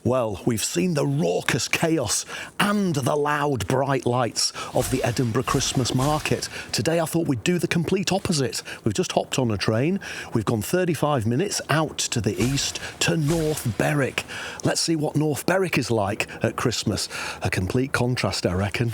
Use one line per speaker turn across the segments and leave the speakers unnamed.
Well, we've seen the raucous chaos and the loud, bright lights of the Edinburgh Christmas Market. Today I thought we'd do the complete opposite. We've just hopped on a train. We've gone 35 minutes out to the east to North Berwick. Let's see what North Berwick is like at Christmas. A complete contrast, I reckon.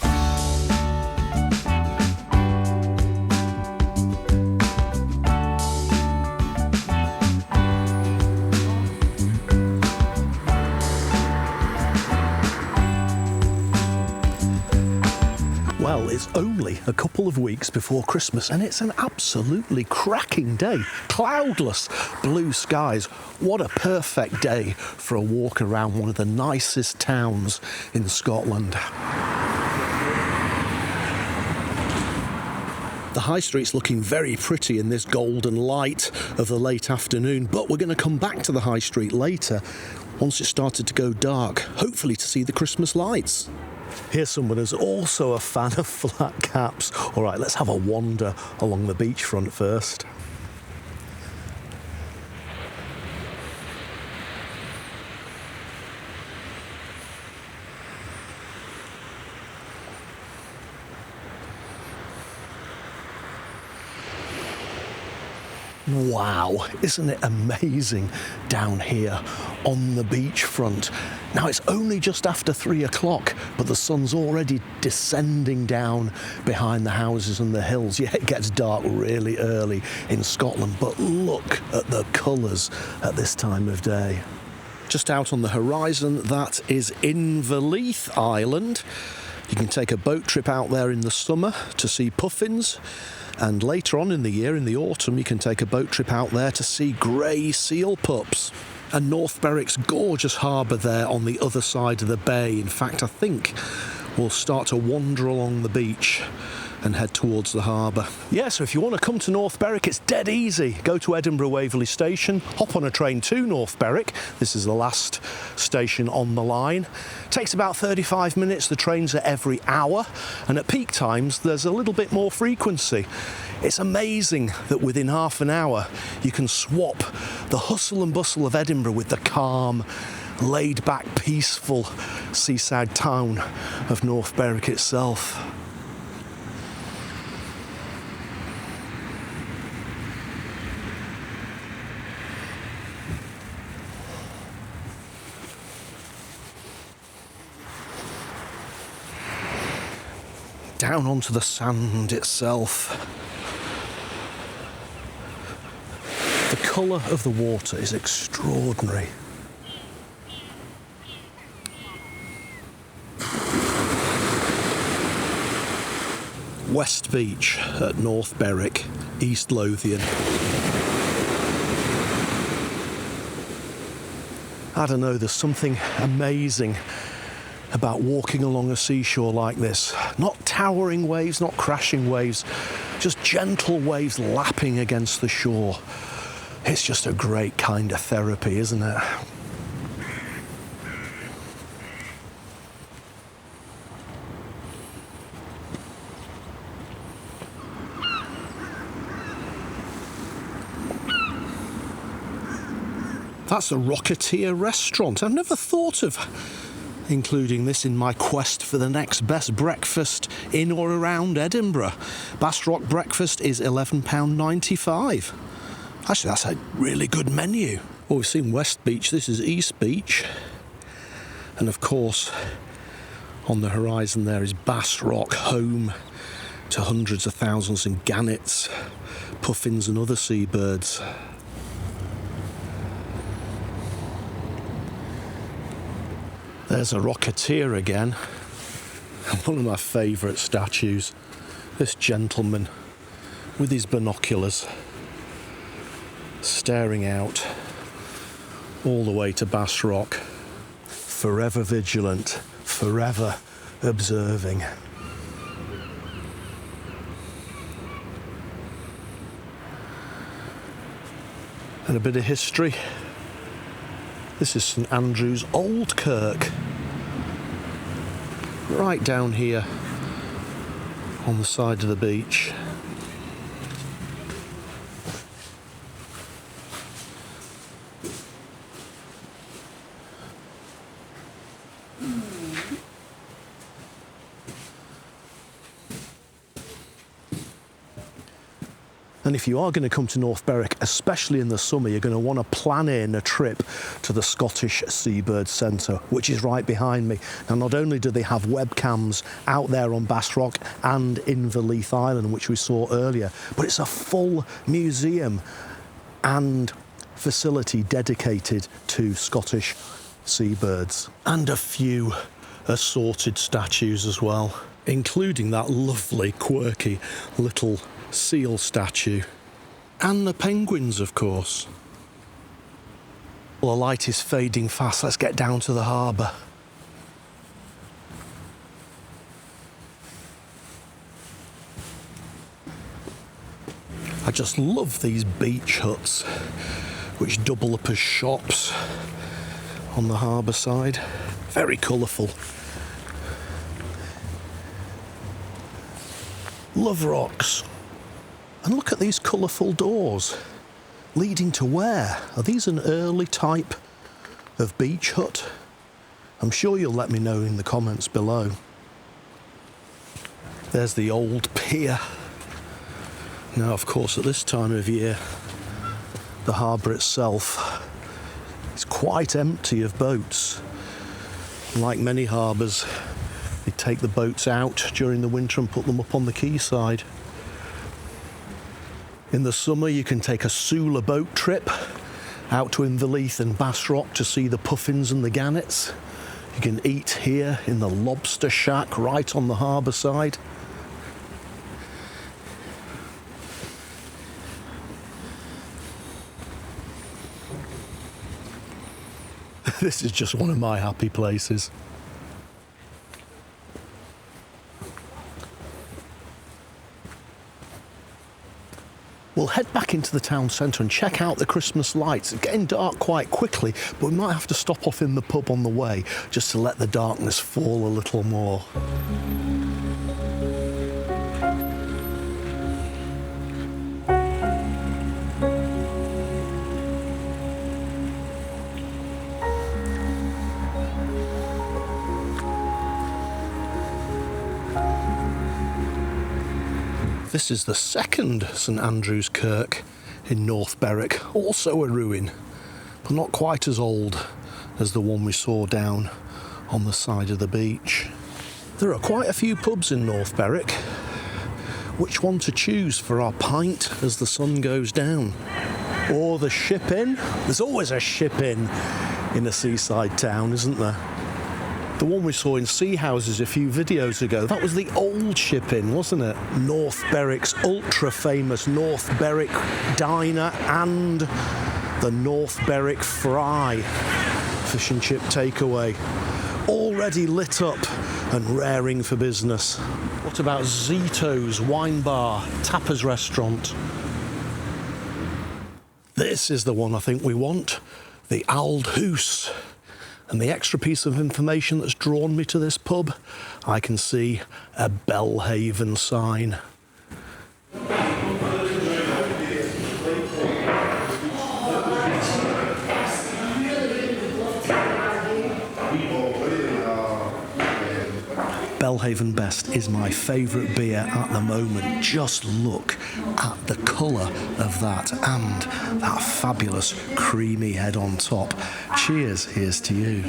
Well, it's only a couple of weeks before Christmas and it's an absolutely cracking day. Cloudless, blue skies. What a perfect day for a walk around one of the nicest towns in Scotland. The high street's looking very pretty in this golden light of the late afternoon, but we're going to come back to the high street later once it started to go dark, hopefully to see the Christmas lights. Here's someone who's also a fan of flat caps. All right, let's have a wander along the beachfront first. Wow, isn't it amazing down here on the beachfront? Now it's only just after 3 o'clock, but the sun's already descending down behind the houses and the hills. Yeah, it gets dark really early in Scotland, but look at the colours at this time of day. Just out on the horizon, that is Inverleith Island. You can take a boat trip out there in the summer to see puffins. And later on in the year, in the autumn, you can take a boat trip out there to see grey seal pups. And North Berwick's gorgeous harbour there on the other side of the bay. In fact, I think we'll start to wander along the beach and head towards the harbour. Yeah, so if you want to come to North Berwick, it's dead easy. Go to Edinburgh Waverley Station, hop on a train to North Berwick. This is the last station on the line. Takes about 35 minutes. The trains are every hour, and at peak times there's a little bit more frequency. It's amazing that within half an hour you can swap the hustle and bustle of Edinburgh with the calm, laid-back, peaceful seaside town of North Berwick itself. Down onto the sand itself. The colour of the water is extraordinary. West Beach at North Berwick, East Lothian. I don't know, there's something amazing about walking along a seashore like this. Not towering waves, not crashing waves, just gentle waves lapping against the shore. It's just a great kind of therapy, isn't it? That's a Rocketeer restaurant. I've never thought of including this in my quest for the next best breakfast in or around Edinburgh. Bass Rock breakfast is £11.95. Actually, that's a really good menu. Well, we've seen West Beach, this is East Beach. And of course, on the horizon there is Bass Rock, home to hundreds of thousands of gannets, puffins and other seabirds. There's a Rocketeer again, one of my favourite statues. This gentleman with his binoculars, staring out all the way to Bass Rock, forever vigilant, forever observing. And a bit of history. This is St Andrew's Old Kirk, right down here on the side of the beach. And if you are going to come to North Berwick, especially in the summer, you're going to want to plan in a trip to the Scottish Seabird Centre, which is right behind me. Now, not only do they have webcams out there on Bass Rock and in Leith Island, which we saw earlier, but it's a full museum and facility dedicated to Scottish seabirds. And a few assorted statues as well, including that lovely, quirky little seal statue. And the penguins, of course. Well, the light is fading fast. Let's get down to the harbour. I just love these beach huts, which double up as shops on the harbour side. Very colourful. Love rocks. And look at these colourful doors. Leading to where? Are these an early type of beach hut? I'm sure you'll let me know in the comments below. There's the old pier. Now, of course, at this time of year, the harbour itself is quite empty of boats. Like many harbours, they take the boats out during the winter and put them up on the quayside. In the summer, you can take a Sula boat trip out to Inverleith and Bass Rock to see the puffins and the gannets. You can eat here in the Lobster Shack right on the harbour side. This is just one of my happy places. We'll head back into the town centre and check out the Christmas lights. It's getting dark quite quickly, but we might have to stop off in the pub on the way just to let the darkness fall a little more. This is the second St Andrew's Kirk in North Berwick, also a ruin, but not quite as old as the one we saw down on the side of the beach. There are quite a few pubs in North Berwick. Which one to choose for our pint as the sun goes down? Or the ship in? There's always a ship in a seaside town, isn't there? The one we saw in Sea Houses a few videos ago, that was the old ship in, wasn't it? North Berwick's ultra-famous North Berwick Diner and the North Berwick Fry fish and chip takeaway. Already lit up and raring for business. What about Zito's Wine Bar, Tapas Restaurant? This is the one I think we want, the Auld Hoose. And the extra piece of information that's drawn me to this pub, I can see a Belhaven sign. Belhaven Best is my favourite beer at the moment. Just look at the colour of that and that fabulous creamy head on top. Cheers, here's to you.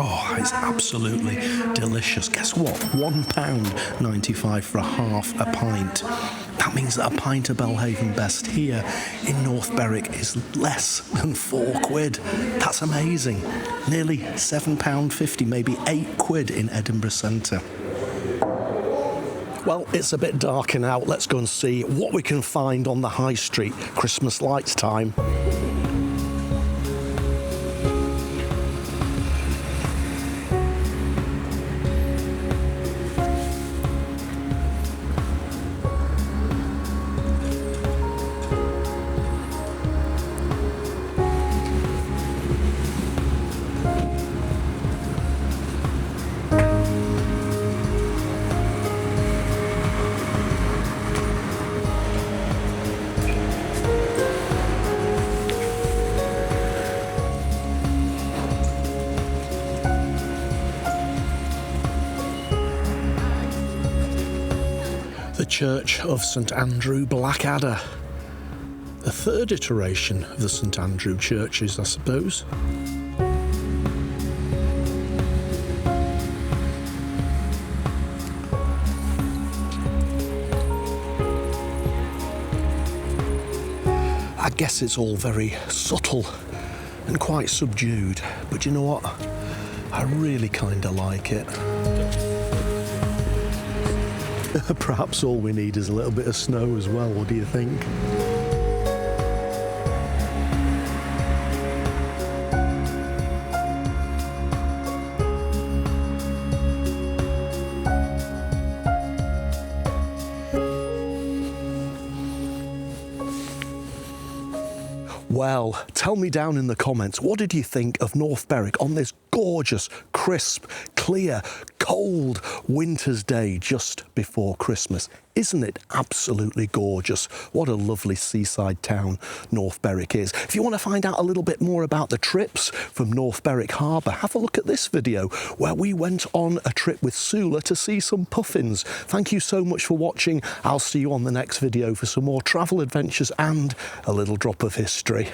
Oh, it's absolutely delicious. Guess what? £1.95 for a half a pint. That means that a pint of Belhaven Best here in North Berwick is less than £4. That's amazing. Nearly £7.50, maybe £8 in Edinburgh Centre. Well, it's a bit darker now. Let's go and see what we can find on the high street. Christmas lights time. Church of St Andrew Blackadder. A third iteration of the St Andrew churches, I suppose. I guess it's all very subtle and quite subdued, but you know what? I really kind of like it. Perhaps all we need is a little bit of snow as well, what do you think? Well, tell me down in the comments, what did you think of North Berwick on this gorgeous, crisp, clear, cold winter's day just before Christmas? Isn't it absolutely gorgeous? What a lovely seaside town North Berwick is. If you want to find out a little bit more about the trips from North Berwick Harbour, have a look at this video where we went on a trip with Sula to see some puffins. Thank you so much for watching. I'll see you on the next video for some more travel adventures and a little drop of history.